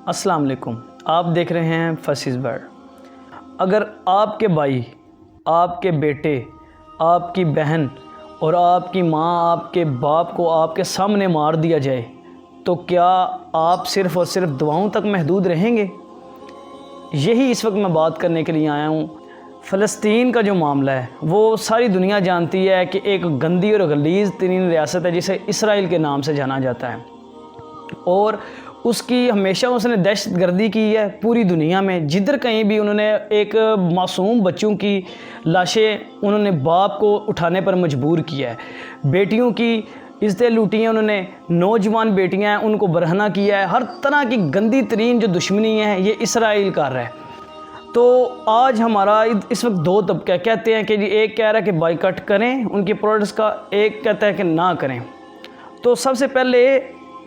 السلام علیکم، آپ دیکھ رہے ہیں فصیح ورڈ۔ اگر آپ کے بھائی، آپ کے بیٹے، آپ کی بہن اور آپ کی ماں آپ کے باپ کو آپ کے سامنے مار دیا جائے تو کیا آپ صرف اور صرف دعاؤں تک محدود رہیں گے؟ یہی اس وقت میں بات کرنے کے لیے آیا ہوں۔ فلسطین کا جو معاملہ ہے وہ ساری دنیا جانتی ہے کہ ایک گندی اور غلیظ ترین ریاست ہے جسے اسرائیل کے نام سے جانا جاتا ہے، اور اس کی ہمیشہ اس نے دہشت گردی کی ہے پوری دنیا میں۔ جدھر کہیں بھی انہوں نے ایک معصوم بچوں کی لاشیں انہوں نے باپ کو اٹھانے پر مجبور کیا ہے، بیٹیوں کی عزتیں لوٹی ہیں انہوں نے، نوجوان بیٹیاں ہیں ان کو برہنہ کیا ہے، ہر طرح کی گندی ترین جو دشمنی ہے یہ اسرائیل کر رہا ہے۔ تو آج ہمارا اس وقت دو طبقہ کہتے ہیں کہ جی ایک کہہ رہا ہے کہ بائیکاٹ کریں ان کی پروڈکٹس کا، ایک کہتا ہے کہ نہ کریں۔ تو سب سے پہلے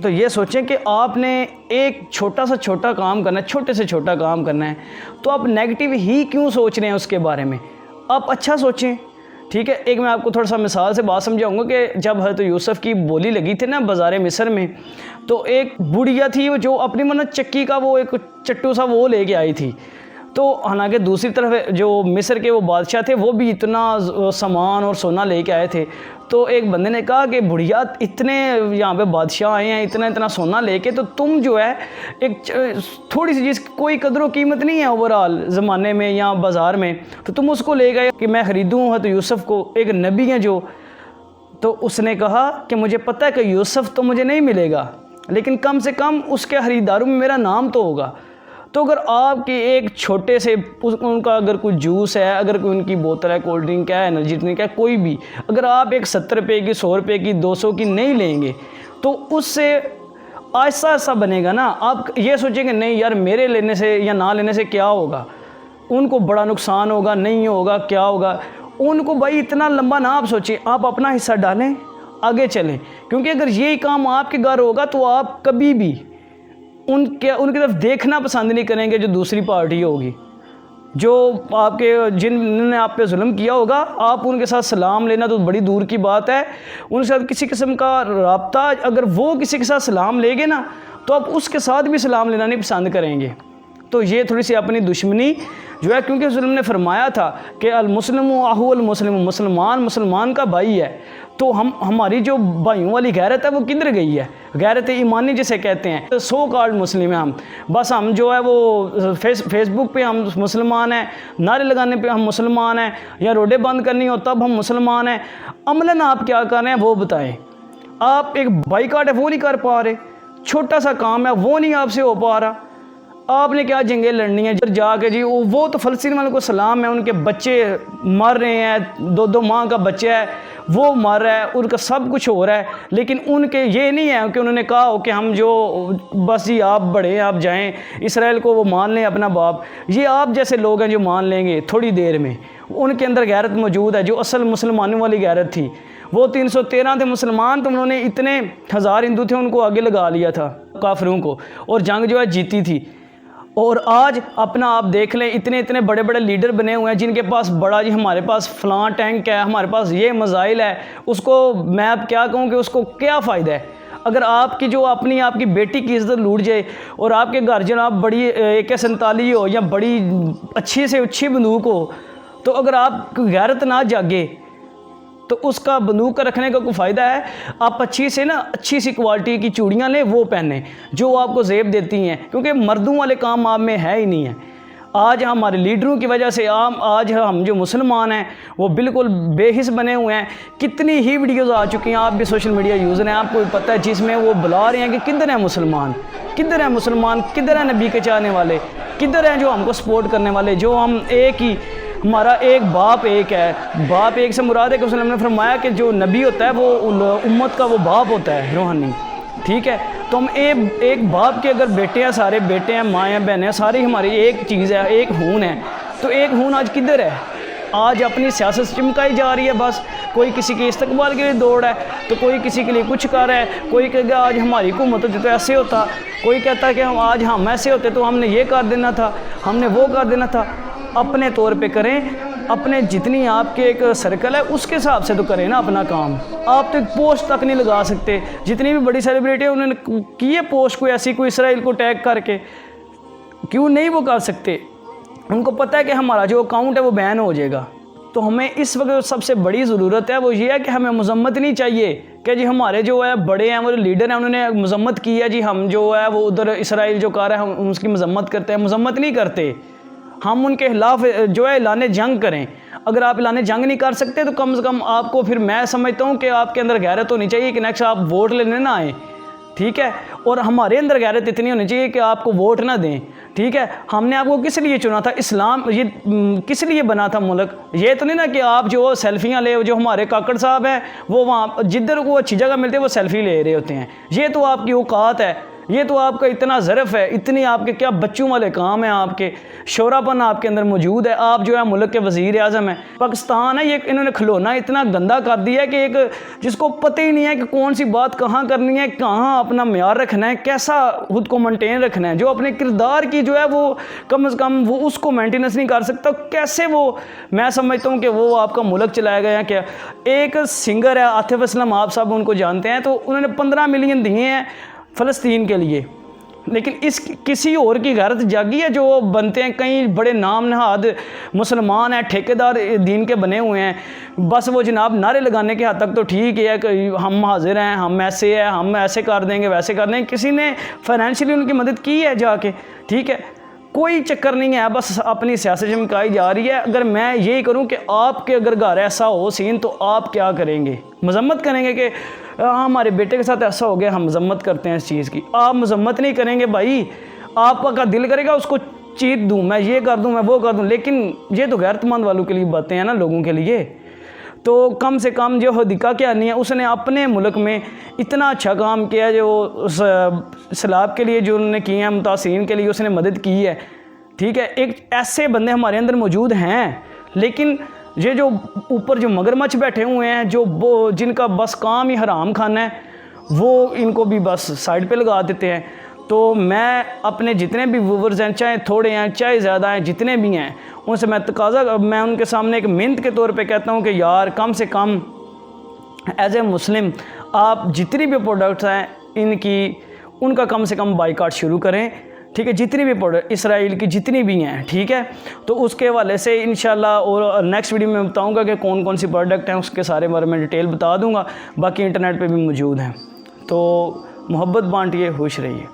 تو یہ سوچیں کہ آپ نے ایک چھوٹا کام کرنا ہے، چھوٹے سے چھوٹا کام کرنا ہے، تو آپ نیگیٹو ہی کیوں سوچ رہے ہیں اس کے بارے میں؟ آپ اچھا سوچیں، ٹھیک ہے۔ ایک میں آپ کو تھوڑا سا مثال سے بات سمجھاؤں گا کہ جب حضرت یوسف کی بولی لگی تھی نا بازار مصر میں، تو ایک بڑھیا تھی جو اپنی چکی کا وہ ایک چٹو سا وہ لے کے آئی تھی، تو حالانکہ دوسری طرف جو مصر کے وہ بادشاہ تھے وہ بھی اتنا سامان اور سونا لے کے آئے تھے۔ تو ایک بندے نے کہا کہ بڑھیا اتنے یہاں پہ بادشاہ آئے ہیں اتنا سونا لے کے، تو تم جو ہے ایک تھوڑی سی چیز کوئی قدر و قیمت نہیں ہے اوورال زمانے میں یا بازار میں، تو تم اس کو لے گئے کہ میں خریدوں تو یوسف کو، ایک نبی ہیں جو۔ تو اس نے کہا کہ مجھے پتہ ہے کہ یوسف تو مجھے نہیں ملے گا، لیکن کم سے کم اس کے خریداروں میں میرا نام تو ہوگا۔ تو اگر آپ کی ایک چھوٹے سے ان کا اگر کوئی جوس ہے، اگر کوئی ان کی بوتل ہے، کولڈ ڈرنک ہے، انرجی ڈرنک ہے، کوئی بھی، اگر آپ ایک 70 روپے کی، 100 روپے کی، 200 کی نہیں لیں گے تو اس سے آہستہ آہستہ بنے گا نا۔ آپ یہ سوچیں کہ نہیں یار میرے لینے سے یا نہ لینے سے کیا ہوگا، ان کو بڑا نقصان ہوگا، نہیں ہوگا، کیا ہوگا، ان کو بھائی اتنا لمبا نہ آپ سوچیں، آپ اپنا حصہ ڈالیں، آگے چلیں، کیونکہ اگر یہی کام آپ کے گھر ہوگا تو آپ کبھی بھی ان کی طرف دیکھنا پسند نہیں کریں گے جو دوسری پارٹی ہوگی، جو آپ کے جنہوں نے آپ پہ ظلم کیا ہوگا، آپ ان کے ساتھ سلام لینا تو بڑی دور کی بات ہے، ان کے ساتھ کسی قسم کا رابطہ اگر وہ کسی کے ساتھ سلام لے گے نا تو آپ اس کے ساتھ بھی سلام لینا نہیں پسند کریں گے۔ تو یہ تھوڑی سی اپنی دشمنی جو ہے، کیونکہ رسول نے فرمایا تھا کہ المسلم اخو المسلم، مسلمان کا بھائی ہے، تو ہماری جو بھائیوں والی غیرت ہے وہ کدھر گئی ہے؟ غیرت ایمانی جسے کہتے ہیں، سو کالڈ مسلم ہیں ہم، بس ہم جو ہے وہ فیس بک پہ ہم مسلمان ہیں، نعرے لگانے پہ ہم مسلمان ہیں، یا روڈیں بند کرنی ہو تب ہم مسلمان ہیں۔ عملاً آپ کیا کر رہے ہیں وہ بتائیں۔ آپ ایک بائیکاٹ ہے وہ نہیں کر پا رہے، چھوٹا سا کام ہے وہ نہیں آپ سے ہو پا رہا، آپ نے کیا جنگیں لڑنی ہیں جا کے جی؟ وہ تو فلسطین والوں کو سلام ہے، ان کے بچے مر رہے ہیں، 2 ماہ کا بچہ ہے وہ مر رہا ہے، ان کا سب کچھ ہو رہا ہے، لیکن ان کے یہ نہیں ہے کہ انہوں نے کہا ہو کہ ہم جو بس جی آپ بڑے ہیں آپ جائیں اسرائیل کو وہ مان لیں اپنا باپ۔ یہ آپ جیسے لوگ ہیں جو مان لیں گے تھوڑی دیر میں، ان کے اندر غیرت موجود ہے جو اصل مسلمانوں والی غیرت تھی۔ وہ 313 تھے مسلمان، تو انہوں نے اتنے 1000 ہندو تھے ان کو آگے لگا لیا تھا کافروں کو، اور جنگ جو ہے جیتی تھی۔ اور آج اپنا آپ دیکھ لیں، اتنے بڑے بڑے لیڈر بنے ہوئے ہیں جن کے پاس بڑا جی ہمارے پاس فلاں ٹینک ہے، ہمارے پاس یہ میزائل ہے، اس کو میں اب کیا کہوں کہ اس کو کیا فائدہ ہے؟ اگر آپ کی جو آپ کی بیٹی کی عزت لوٹ جائے اور آپ کے گھر جناب بڑی AK-47 ہو یا بڑی اچھی سے اچھی بندوق ہو، تو اگر آپ کی غیرت نہ جاگے تو اس کا بندوق کا رکھنے کا کوئی فائدہ ہے؟ آپ اچھی سی کوالٹی کی چوڑیاں لیں، وہ پہنیں جو آپ کو زیب دیتی ہیں، کیونکہ مردوں والے کام آپ میں ہے ہی نہیں ہے۔ آج ہمارے لیڈروں کی وجہ سے آج ہم جو مسلمان ہیں وہ بالکل بے حس بنے ہوئے ہیں۔ کتنی ہی ویڈیوز آ چکی ہیں، آپ بھی سوشل میڈیا یوزر ہیں، آپ کو پتہ ہے، جس میں وہ بلا رہے ہیں کہ کدھر ہیں مسلمان، کدھر ہیں نبی کے چاہنے والے، کدھر ہیں جو ہم کو سپورٹ کرنے والے، جو ہم ہمارا ایک باپ ایک ہے۔ باپ ایک سے مراد ہے کہ رسول نے فرمایا کہ جو نبی ہوتا ہے وہ امت کا وہ باپ ہوتا ہے روحانی، ٹھیک ہے۔ تو ہم ایک باپ کے اگر بیٹے ہیں، سارے بیٹے ہیں، ماں ہیں، بہنیں ہیں، ساری ہماری ایک چیز ہے، ایک خون ہے، تو ایک خون آج کدھر ہے؟ آج اپنی سیاست چمکائی جا رہی ہے، بس کوئی کسی کے استقبال کے لیے دوڑ ہے، تو کوئی کسی کے لیے کچھ کر رہا ہے، کوئی کہے گا آج ہماری حکومت ہوتی تو ایسے ہوتا، کوئی کہتا ہے کہ آج ہم ایسے ہوتے تو ہم نے یہ کر دینا تھا، ہم نے وہ کر دینا تھا۔ اپنے طور پہ کریں، اپنے جتنی آپ کے ایک سرکل ہے اس کے حساب سے تو کریں نا اپنا کام. آپ تو ایک پوسٹ تک نہیں لگا سکتے. جتنی بھی بڑی سیلیبریٹی ہیں انہوں نے کی ہے پوسٹ کوئی ایسی کوئی اسرائیل کو ٹیگ کر کے, کیوں نہیں وہ کر سکتے؟ ان کو پتہ ہے کہ ہمارا جو اکاؤنٹ ہے وہ بین ہو جائے گا. تو ہمیں اس وقت سب سے بڑی ضرورت ہے وہ یہ ہے کہ ہمیں مذمت نہیں چاہیے کہ جی ہمارے جو ہے بڑے ہیں وہ لیڈر ہیں انہوں نے مذمت کی ہے, جی ہم جو ہے وہ ادھر اسرائیل جو کر رہا ہے ہم اس کی مذمت کرتے ہیں. مذمت نہیں کرتے, ہم ان کے خلاف جو ہے اعلان جنگ کریں. اگر آپ اعلان جنگ نہیں کر سکتے تو کم سے کم آپ کو پھر میں سمجھتا ہوں کہ آپ کے اندر غیرت ہونی چاہیے کہ نیکسٹ آپ ووٹ لینے نہ آئیں, ٹھیک ہے. اور ہمارے اندر غیرت اتنی ہونی چاہیے کہ آپ کو ووٹ نہ دیں, ٹھیک ہے. ہم نے آپ کو کس لیے چنا تھا؟ اسلام یہ کس لیے بنا تھا ملک؟ یہ تو نہیں نا کہ آپ جو سیلفیاں لے, جو ہمارے کاکڑ صاحب ہیں وہ وہاں جدھر کو اچھی جگہ ملتے ہیں وہ سیلفی لے رہے ہوتے ہیں. یہ تو آپ کی اوقات ہے, یہ تو آپ کا اتنا ظرف ہے, اتنی آپ کے کیا بچوں والے کام ہیں, آپ کے شعرا پن آپ کے اندر موجود ہے. آپ جو ہے ملک کے وزیر اعظم ہیں. پاکستان ہے یہ انہوں نے کھلونا اتنا گندا کر دیا ہے کہ ایک جس کو پتہ ہی نہیں ہے کہ کون سی بات کہاں کرنی ہے, کہاں اپنا معیار رکھنا ہے, کیسا خود کو مینٹین رکھنا ہے. جو اپنے کردار کی جو ہے وہ کم از کم وہ اس کو مینٹیننس نہیں کر سکتا, کیسے وہ میں سمجھتا ہوں کہ وہ آپ کا ملک چلایا گیا ہے. کیا ایک سنگر ہے عاطف اسلم, آپ سب ان کو جانتے ہیں, تو انہوں نے 15 ملین دیے ہیں فلسطین کے لیے, لیکن اس کسی اور کی غیرت جاگی ہے جو بنتے ہیں کئی بڑے نام نہاد مسلمان ہیں, ٹھیکیدار دین کے بنے ہوئے ہیں, بس وہ جناب نعرے لگانے کے حد تک تو ٹھیک ہے کہ ہم حاضر ہیں, ہم ایسے ہیں, ہم ایسے کر دیں گے, ویسے کر دیں گے. کسی نے فائنینشلی ان کی مدد کی ہے جا کے, ٹھیک ہے, کوئی چکر نہیں ہے, بس اپنی سیاست چمکائی جا رہی ہے. اگر میں یہی کروں کہ آپ کے اگر گھر ایسا ہو سین تو آپ کیا کریں گے؟ مذمت کریں گے کہ ہمارے بیٹے کے ساتھ ایسا ہو گیا, ہم مذمت کرتے ہیں اس چیز کی. آپ مذمت نہیں کریں گے بھائی, آپ کا دل کرے گا اس کو چیت دوں, میں یہ کر دوں, میں وہ کر دوں, لیکن یہ تو غیرت مند والوں کے لیے باتیں ہیں نا, لوگوں کے لیے. تو کم سے کم جو حدیقہ کیا نہیں ہے, اس نے اپنے ملک میں اتنا اچھا کام کیا, جو سیلاب کے لیے جو انہوں نے کیے ہیں, متاثرین کے لیے اس نے مدد کی ہے, ٹھیک ہے. ایک ایسے بندے ہمارے اندر موجود ہیں, لیکن یہ جو اوپر جو مگرمچھ بیٹھے ہوئے ہیں, جو جن کا بس کام ہی حرام کھانا ہے, وہ ان کو بھی بس سائڈ پہ لگا دیتے ہیں. تو میں اپنے جتنے بھی ویورز ہیں, چاہے تھوڑے ہیں چاہے زیادہ ہیں, جتنے بھی ہیں, ان سے میں ان کے سامنے ایک منت کے طور پہ کہتا ہوں کہ یار کم سے کم ایز اے مسلم آپ جتنی بھی پروڈکٹس ہیں ان کا کم سے کم بائیکاٹ شروع کریں, ٹھیک ہے. جتنی بھی پروڈکٹ اسرائیل کی جتنی بھی ہیں, ٹھیک ہے. تو اس کے حوالے سے انشاءاللہ اور نیکسٹ ویڈیو میں بتاؤں گا کہ کون کون سی پروڈکٹ ہیں, اس کے سارے بارے میں ڈیٹیل بتا دوں گا. باقی انٹرنیٹ پہ بھی موجود ہیں. تو محبت بانٹیے, خوش رہیے.